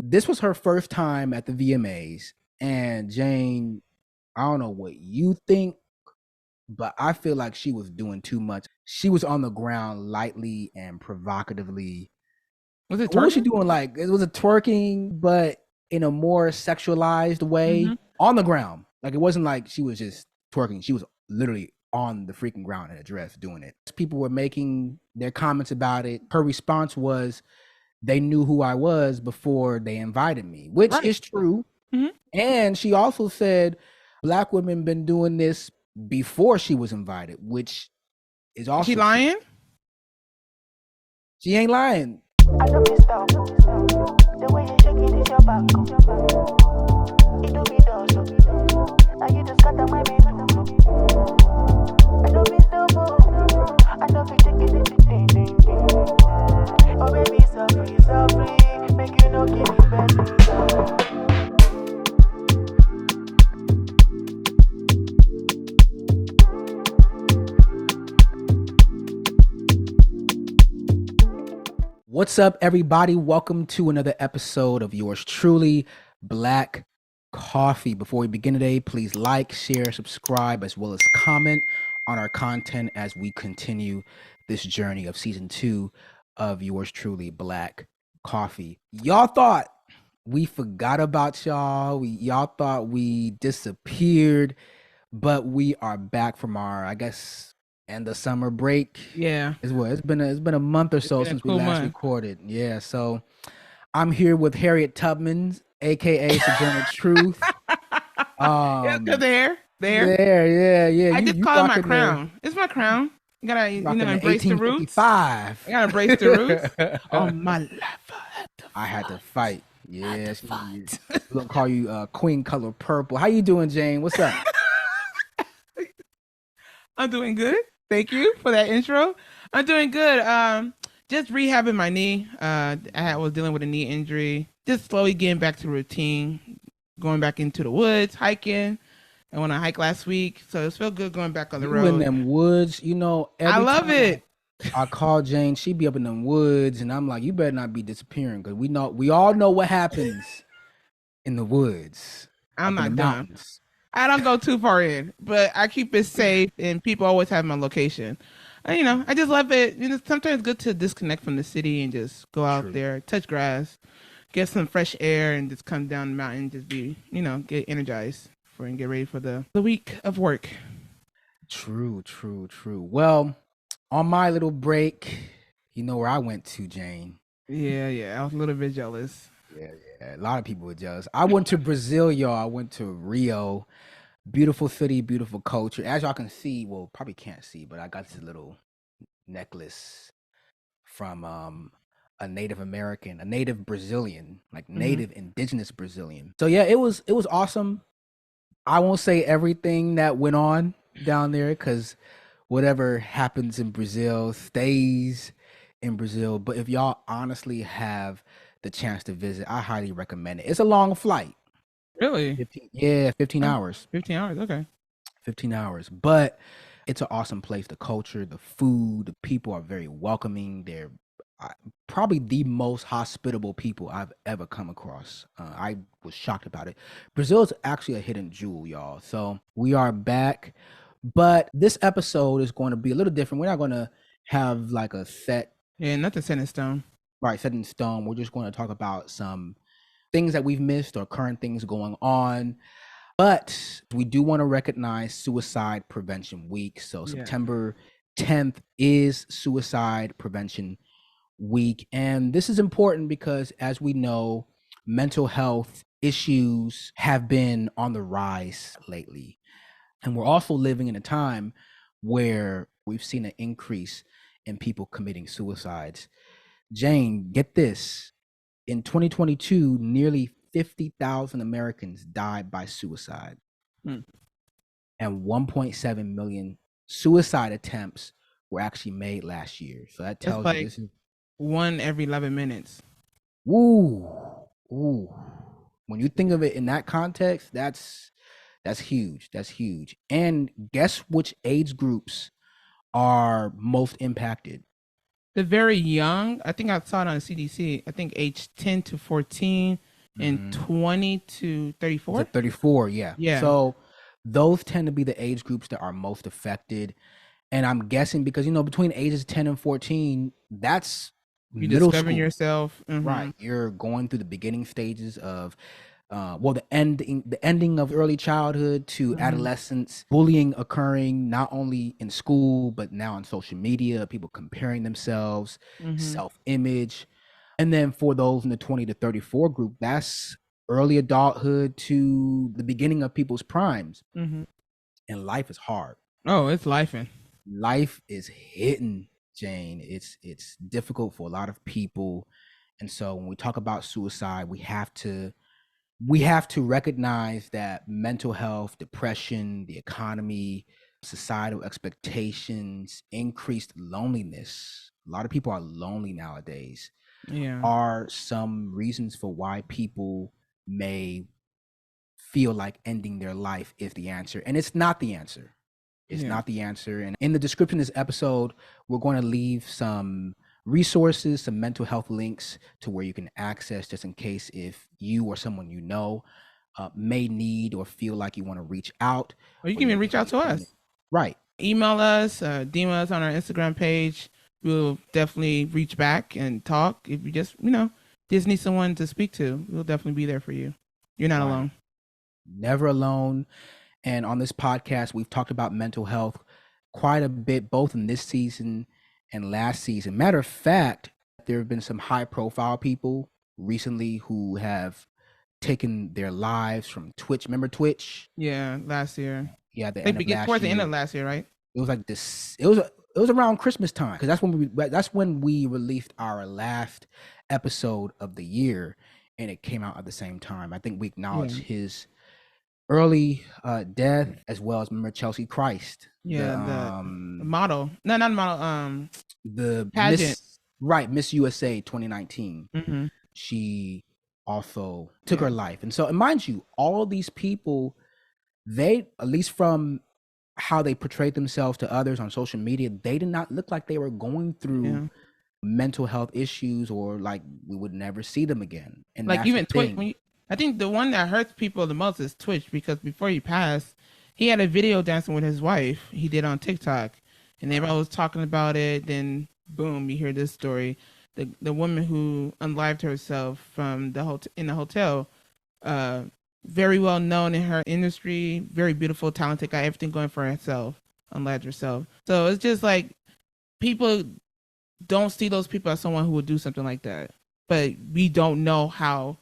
This was her first time at the VMAs, and Jane, I don't know what you think, but I feel like she was doing too much. She was on the ground lightly and provocatively. Was it What was she twerking? doing? Like, it was a twerking, but in a more sexualized way Mm-hmm. on the ground. Like, it wasn't like she was just twerking. She was literally on the freaking ground in a dress doing it. People were making their comments about it. Her response was, they knew who I was before they invited me, which Right. is true. Mm-hmm. And she also said Black women been doing this before she was invited, which is Is she also true. lying? She ain't lying. I don't be stop. The way you shake it is your back. It do be done. Now you just got the my baby. I don't be stop. I don't be taking it. Ding, ding, ding. Oh baby, so free. Make you no give me better. What's up, everybody? Welcome to another episode of yours truly, Black Coffee. Before we begin today, please like, share, subscribe, as well as comment on our content as we continue this journey of season 2 of yours truly, Black Coffee. Y'all thought we forgot about y'all. Y'all thought we disappeared, but we are back from our, I guess, and the summer break. Yeah. It's been a month or so been a since we cool last month. recorded. Yeah, so I'm here with Harriet Tubman, aka Sojourner Truth. Yeah, because there. Yeah. I You just call it my rocking crown. It's my crown. You gotta, rocking the embrace the roots. 1855. I gotta embrace the roots. All my life, I had to fight. Yeah, fight. we're gonna call you Queen Color Purple. How you doing, Jane? What's up? I'm doing good. Thank you for that intro. I'm doing good. Just rehabbing my knee. I was dealing with a knee injury. Just slowly getting back to routine. Going back into the woods, hiking. I went on a hike last week, so it felt good going back on the You road. in them woods, I love it. I call Jane, she be up in them woods, and I'm like, you better not be disappearing, because we all know what happens in the woods. I'm up in not the done. mountains. I don't go too far in, but I keep it safe, and people always have my location. And, I just love it. Sometimes it's good to disconnect from the city and just go out True. there, touch grass, get some fresh air, and just come down the mountain, just be, get energized and get ready for the week of work. True. Well, on my little break, you know where I went to, Jane. Yeah. I was a little bit jealous. Yeah. A lot of people were jealous. I went to Brazil, y'all. I went to Rio. Beautiful city, beautiful culture. As y'all can see, well, probably can't see, but I got this little necklace from a native Brazilian, like native indigenous Brazilian. So yeah, it was awesome. I won't say everything that went on down there, because whatever happens in Brazil stays in Brazil. But if y'all honestly have the chance to visit, I highly recommend it. It's a long flight. Really? 15 hours. 15 hours, okay. 15 hours. But it's an awesome place. The culture, the food, the people are very welcoming. They're probably the most hospitable people I've ever come across. I was shocked about it. Brazil is actually a hidden jewel, y'all. So we are back. But this episode is going to be a little different. We're not going to have like a set. Yeah, nothing set in stone. Right, set in stone. We're just going to talk about some things that we've missed or current things going on. But we do want to recognize Suicide Prevention Week. So September 10th is Suicide Prevention Week. And this is important because, as we know, mental health issues have been on the rise lately. And we're also living in a time where we've seen an increase in people committing suicides. Jane, get this. In 2022, nearly 50,000 Americans died by suicide. And 1.7 million suicide attempts were actually made last year. So that tells you this is 1 every 11 minutes. Ooh. When you think of it in that context, that's huge. That's huge. And guess which age groups are most impacted? The very young, I think I saw it on the CDC, I think age 10 to 14, in 20 to 34. 34, yeah. Yeah. So those tend to be the age groups that are most affected. And I'm guessing because, between ages 10 and 14, that's You're middle discovering school. yourself. Right. You're going through the beginning stages of the ending of early childhood to adolescence, bullying occurring not only in school but now on social media, people comparing themselves, self-image. And then for those in the 20 to 34 group, that's early adulthood to the beginning of people's primes. And life is hard. Oh, it's lifing. Life is hitting, Jane. It's difficult for a lot of people. And so when we talk about suicide, we have to recognize that mental health, depression, the economy, societal expectations, increased loneliness. A lot of people are lonely nowadays. Yeah. Are some reasons for why people may feel like ending their life is the answer. And it's not the answer. It's not the answer. And in the description of this episode, we're going to leave some resources, some mental health links to where you can access just in case if you or someone you know may need or feel like you want to reach out. Or you can even reach out to us. Right. Email us, DM us on our Instagram page. We'll definitely reach back and talk. If you just need someone to speak to, we'll definitely be there for you. You're not alone. Never alone. And on this podcast, we've talked about mental health quite a bit, both in this season and last season. Matter of fact, there have been some high profile people recently who have taken their lives from Twitch. Remember Twitch? Yeah, last year. Yeah, towards the end of last year, right? It was like this. It was around Christmas time because that's when we released our last episode of the year, and it came out at the same time. I think we acknowledged his early death, as well as remember Chelsea Christ. The model. No, not model. The pageant. Miss USA 2019. She also took her life. And so, and mind you, all of these people, they, at least from how they portrayed themselves to others on social media, they did not look like they were going through mental health issues or like we would never see them again. And like even Twitch, I think the one that hurts people the most is Twitch, because before he passed, he had a video dancing with his wife he did on TikTok, and everybody was talking about it. Then boom, you hear this story. The woman who unlived herself from in the hotel, very well known in her industry, very beautiful, talented guy, everything going for herself, unlived herself. So it's just like people don't see those people as someone who would do something like that, but we don't know how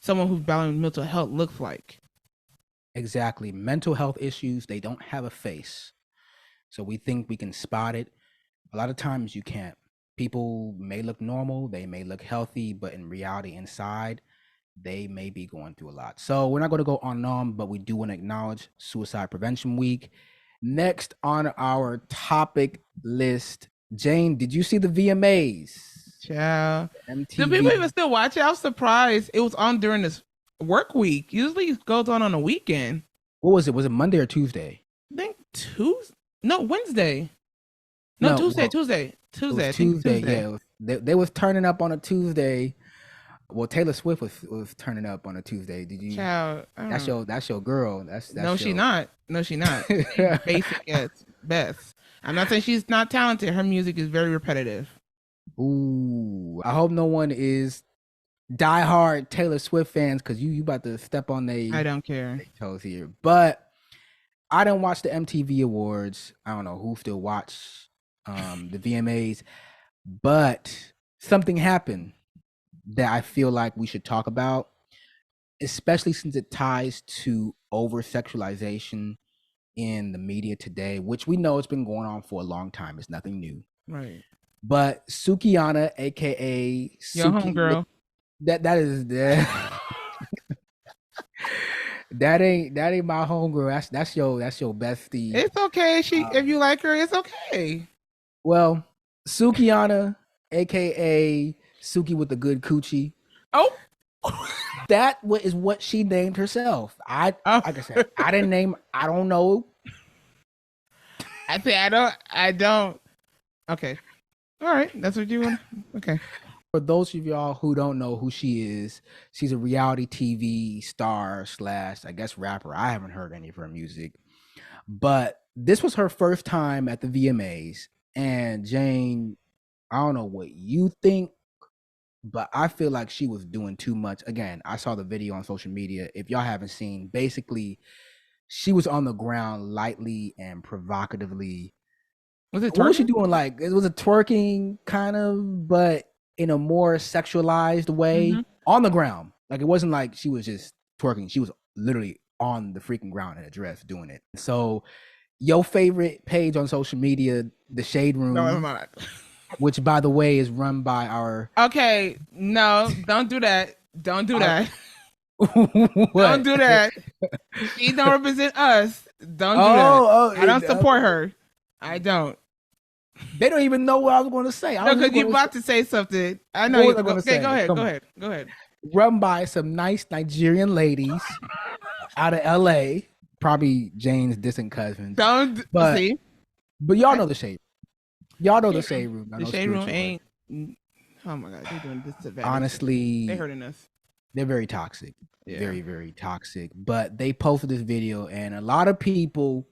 someone who's battling mental health looks like. Exactly. Mental health issues, they don't have a face. So we think we can spot it. A lot of times you can't. People may look normal, they may look healthy, but in reality inside, they may be going through a lot. So we're not going to go on and on, but we do want to acknowledge Suicide Prevention Week. Next on our topic list, Jane, did you see the VMAs? Yeah. MTV. Do people even still watch it? I was surprised it was on during this work week. Usually it goes on a weekend. What was it? Was it Monday or Tuesday? I think Tuesday. No, Wednesday. No, Tuesday. Well, Tuesday. Tuesday. Yeah, they was turning up on a Tuesday. Well, Taylor Swift was turning up on a Tuesday. Did you? Child, that's your girl. That's no, she's not. No, she's not. She's basic at best. I'm not saying she's not talented. Her music is very repetitive. Ooh, I hope no one is diehard Taylor Swift fans, because you about to step on I don't care. toes here. But I didn't watch the MTV Awards. I don't know who still watch the VMAs, but something happened that I feel like we should talk about, especially since it ties to over-sexualization in the media today, which we know it's been going on for a long time. It's nothing new. Right. But Sukihana, aka your homegirl, that is that ain't my homegirl. That's your bestie. It's okay. If you like her, it's okay. Well, Sukihana, aka Suki with the good coochie. Oh, that is what she named herself. Like I said, I didn't name. I don't know. I don't. Okay. All right. That's what you want. Okay. For those of y'all who don't know who she is, she's a reality TV star slash, I guess, rapper. I haven't heard any of her music, but this was her first time at the VMAs. And Jane, I don't know what you think, but I feel like she was doing too much. Again, I saw the video on social media. If y'all haven't seen, basically, she was on the ground lightly and provocatively. Was it What was she twerking? doing? Like, it was a twerking kind of, but in a more sexualized way on the ground. Like, it wasn't like she was just twerking. She was literally on the freaking ground in a dress doing it. So, your favorite page on social media, The Shade Room, No, I'm not. which, by the way, is run by our. Okay, no, don't do that. Don't do that. What? Don't do that. She don't represent us. Don't do that. I don't support her. I don't. They don't even know what I was going to say. No, because you're about to say something. I know. What was I gonna say? Go ahead. Come Go on. ahead. Go ahead. Run by some nice Nigerian ladies out of LA, probably Jane's distant cousins. Don't see. But y'all know the shade. Y'all know the shade room. The shade room ain't. Oh my god, they're doing this to honestly, they're hurting us. They're very toxic. Yeah. Very, very toxic. But they posted this video, and a lot of people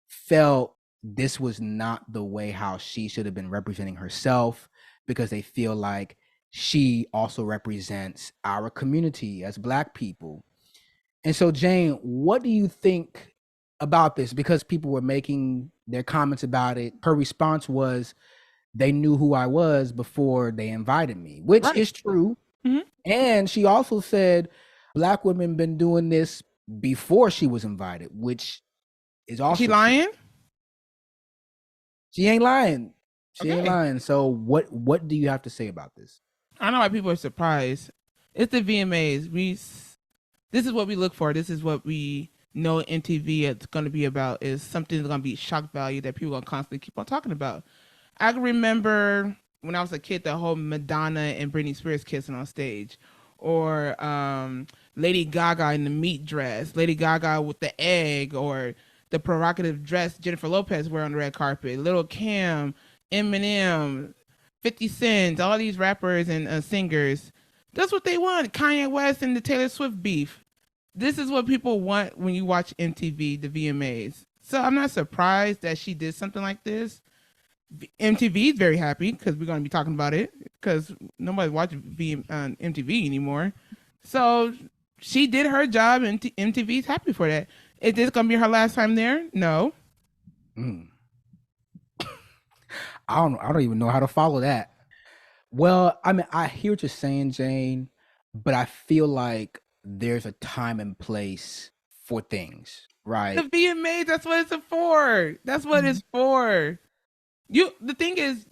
felt this was not the way how she should have been representing herself, because they feel like she also represents our community as Black people. And so, Jane, what do you think about this? Because people were making their comments about it. Her response was, they knew who I was before they invited me, which is true. Mm-hmm. And she also said Black women been doing this before she was invited, which is also she lying? True. She ain't lying. She ain't lying. So what do you have to say about this? I don't know why people are surprised. It's the VMAs. This is what we look for. This is what we know MTV is going to be about, is something that's going to be shock value that people are going to constantly keep on talking about. I can remember when I was a kid, the whole Madonna and Britney Spears kissing on stage, or Lady Gaga in the meat dress, Lady Gaga with the egg, or the provocative dress Jennifer Lopez wear on the red carpet, Lil Kim, Eminem, 50 Cent, all these rappers and singers. That's what they want. Kanye West and the Taylor Swift beef. This is what people want when you watch MTV, the VMAs. So I'm not surprised that she did something like this. MTV is very happy because we're going to be talking about it, because nobody watches MTV anymore. So she did her job, and MTV is happy for that. Is this going to be her last time there? No. I don't even know how to follow that. Well, I mean, I hear what you're saying, Jane, but I feel like there's a time and place for things, right? The VMAs, that's what it's for. That's what it's for. The thing is,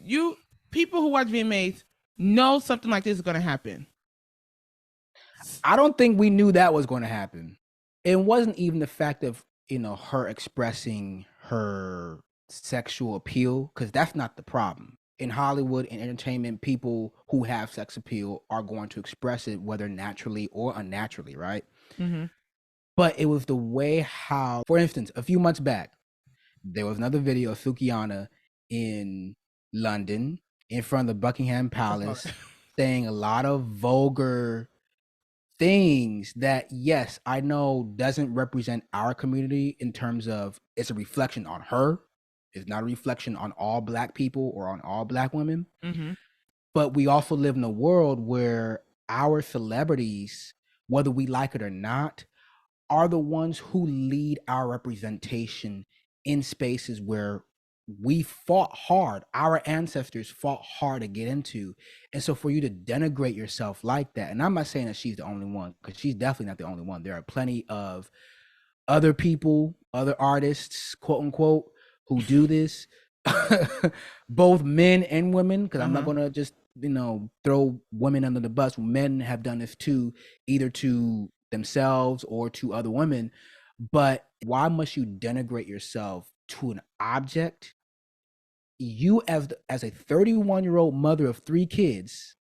people who watch VMAs know something like this is going to happen. I don't think we knew that was going to happen. It wasn't even the fact of, her expressing her sexual appeal, because that's not the problem. In Hollywood and entertainment, people who have sex appeal are going to express it, whether naturally or unnaturally, right? Mm-hmm. But it was the way how, for instance, a few months back, there was another video of Sukihana in London in front of the Buckingham Palace saying a lot of vulgar things that, yes, I know doesn't represent our community in terms of it's a reflection on her. It's not a reflection on all Black people or on all Black women. Mm-hmm. But we also live in a world where our celebrities, whether we like it or not, are the ones who lead our representation in spaces where we fought hard. Our ancestors fought hard to get into. And so for you to denigrate yourself like that, and I'm not saying that she's the only one, because she's definitely not the only one. There are plenty of other people, other artists, quote unquote, who do this, both men and women, because I'm not going to just, throw women under the bus. Men have done this too, either to themselves or to other women. But why must you denigrate yourself to an object? You as a 31-year-old mother of 3 kids,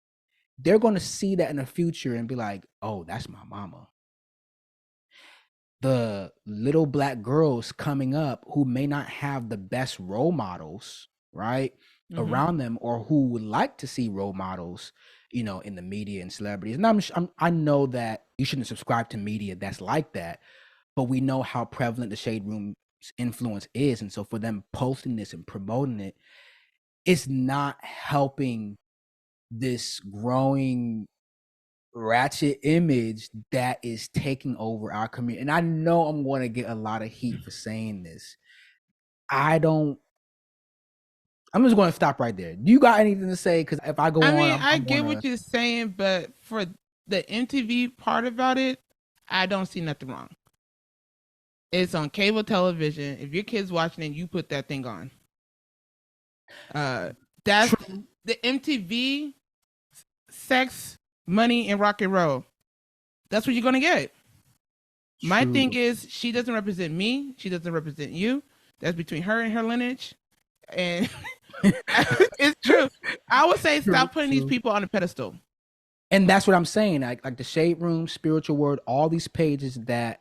they're going to see that in the future and be like, oh, that's my mama. The little Black girls coming up who may not have the best role models, right, around them, or who would like to see role models, in the media and celebrities. And I know that you shouldn't subscribe to media that's like that, but we know how prevalent the shade room's influence is. And so for them posting this and promoting it, it's not helping this growing ratchet image that is taking over our community. And I know I'm going to get a lot of heat for saying this. I'm just going to stop right there. Do you got anything to say? Because if I go on, I get what you're saying, but for the MTV part about it, I don't see nothing wrong. It's on cable television. If your kid's watching it, you put that thing on. That's true. The MTV, sex, money, and rock and roll. That's what you're gonna get. True. My thing is, she doesn't represent me. She doesn't represent you. That's between her and her lineage. And it's true. I would say stop putting these people on a pedestal. And that's what I'm saying. Like the Shade Room, Spiritual Word, all these pages that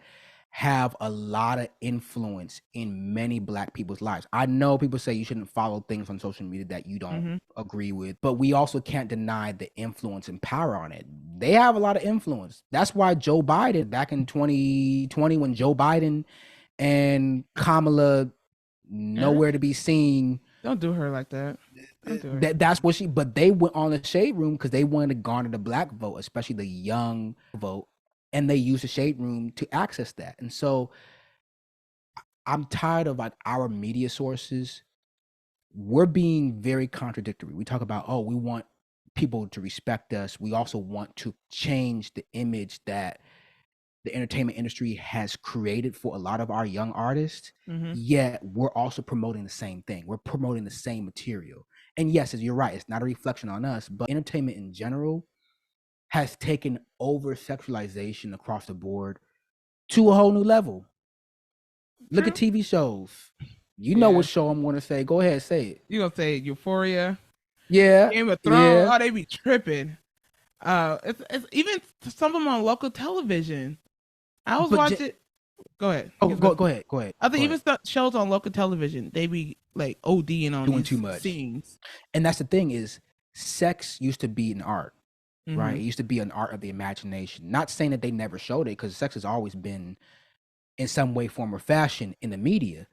have a lot of influence in many Black people's lives. I know people say you shouldn't follow things on social media that you don't agree with, but we also can't deny the influence and power on it. They have a lot of influence. That's why Joe Biden, back in 2020, when Joe Biden and Kamala nowhere to be seen. Don't do her like that. That's what but they went on the Shade Room because they wanted to garner the Black vote, especially the young vote. And they use the Shade Room to access that. And so I'm tired of like our media sources. We're being very contradictory. We talk about, we want people to respect us. We also want to change the image that the entertainment industry has created for a lot of our young artists. Yet we're also promoting the same thing. We're promoting the same material. And yes, you're right, it's not a reflection on us, but entertainment in general has taken over sexualization across the board to a whole new level. Look at TV shows. You know what show I'm going to say. Go ahead, say it. You going to say Euphoria? Yeah. Game of Thrones? Yeah. Oh, they be tripping. It's even some of them on local television. I was watching. Go ahead. Go ahead. I think even shows on local television, they be like ODing on doing these too much scenes. And that's the thing is, sex used to be an art. Right, it used to be an art of the imagination. Not saying that they never showed it, because sex has always been, in some way, form, or fashion, in the media.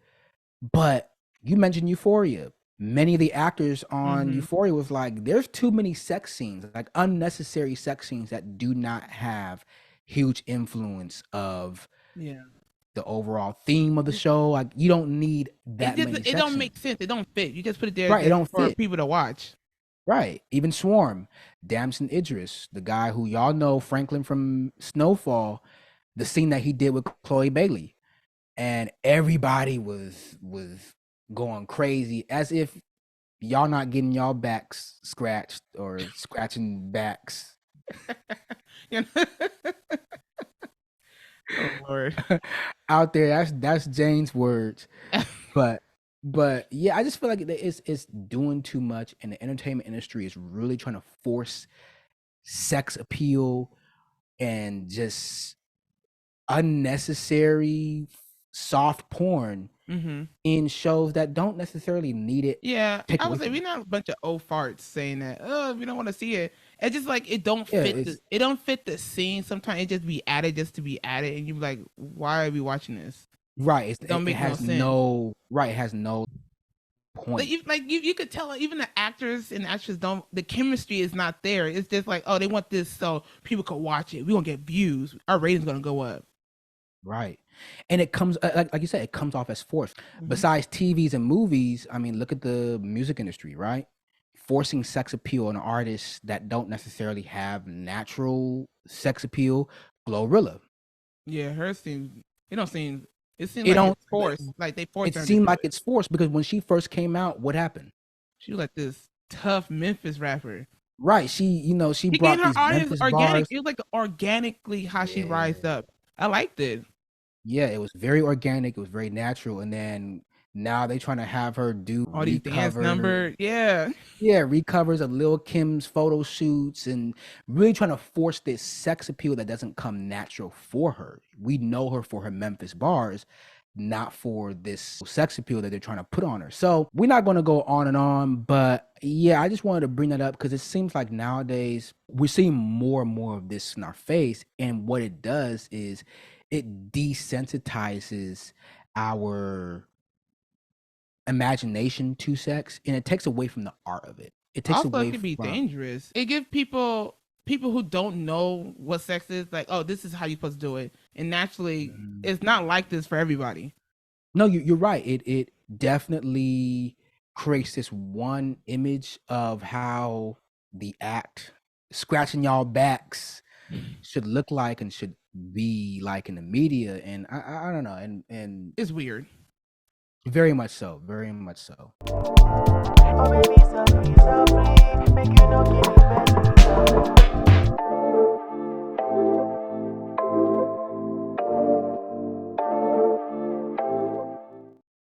But you mentioned Euphoria. Many of the actors on Euphoria was like, "There's too many sex scenes, like unnecessary sex scenes that do not have huge influence of the overall theme of the show. Like, you don't need that many. It don't make sense. It don't fit. You just put it there, right? It don't for fit. people to watch." Right. Even Swarm, Damson Idris, the guy who y'all know, Franklin from Snowfall, the scene that he did with Chloe Bailey. And everybody was going crazy, as if y'all not getting y'all backs scratched or scratching backs. Oh Lord. Out there, that's Jane's words. But yeah, I just feel like it's doing too much, and the entertainment industry is really trying to force sex appeal and just unnecessary soft porn in shows that don't necessarily need it. Yeah, I would say we're not a bunch of old farts saying that, we don't want to see it. It's just like it don't fit. It don't fit the scene. Sometimes it just be added just to be added, and you're like, why are we watching this? Right. It has no point. You could tell, even the actors and actresses the chemistry is not there. It's just like, they want this so people could watch it. We're going to get views. Our rating's going to go up. Right. And it comes, like you said, it comes off as forced. Besides TVs and movies, I mean, look at the music industry, right? Forcing sex appeal on artists that don't necessarily have natural sex appeal. Glorilla. Yeah, her seems, it seems like it's forced. Like they forced her. It seemed like it's forced because when she first came out, what happened? She was like this tough Memphis rapper. Right. She brought her these Memphis organic. bars. It was like organically how she rised up. I liked it. Yeah, it was very organic. It was very natural. And then now they trying to have her do all these dance numbers. Yeah, recovers of Lil Kim's photo shoots and really trying to force this sex appeal that doesn't come natural for her. We know her for her Memphis bars. not for this sex appeal that they're trying to put on her. So we're not going to go on and on, but yeah, I just wanted to bring that up because it seems like nowadays we're seeing more and more of this in our face. And what it does is it desensitizes our imagination to sex, and it takes away from the art of it. It takes Also, away it can be from dangerous. It gives people who don't know what sex is, like, oh, this is how you're supposed to do it, and naturally, it's not like this for everybody. No, you're right. It definitely creates this one image of how the act, scratching y'all backs, should look like and should be like in the media, and I don't know, and It's weird. very much so, very much so. Oh baby,